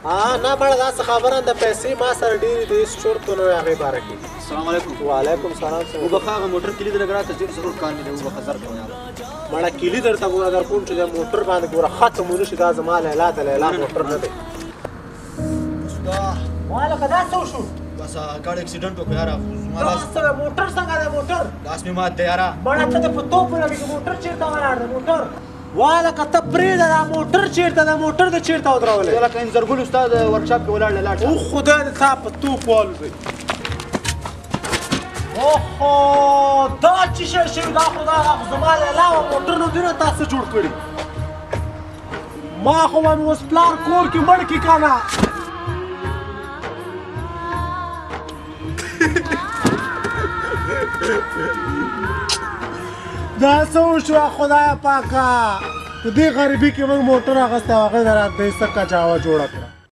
نه مړه داسې خبره ده پیسې ما سره ډېرې دي هېڅ چورت نه وي هغې باره کې. السلام علیکم. وعلیکم سلام. وبخښه هغه موټر کلي درته راکړه ډېر ضرور کار مې دی وبخښه زر کوه یاره. مړه کلي درته ګوره در کوم چې د موټر باندې ګوره ختم ونه شي دا زما لیلا د لیلا موټر نه دی. مالکه دا څه وشو؟ بس ګاډي اکسیډنټ وکړو یاره. موټر څنګه دی موټر؟ لاس مې مات دی یاره. مړه ته دې په توپ ولګېږي موټر چېرته ولاړ دی موټر؟ والکه ته پرېږده دا موټر چېرته دی موټر دې چېرته ودرولې؟ لکه انځرګل استاد ورکشاپ کې ولاړ دی لاړ شه. او خدای دې تا په توپ والوځي. اوهو دا چې شی شوي دا خو دا زما لیلا وه موټر نه دوی نه تا څه جوړ کړي؟ ما خو به مې اوس پلار کور کې مړ کړي که نه. دا څه وشوه خدایه پاکه په دې غریبي کې موږ موټر اخیستی او هغې نه راته څه کچاوه جوړه کړه.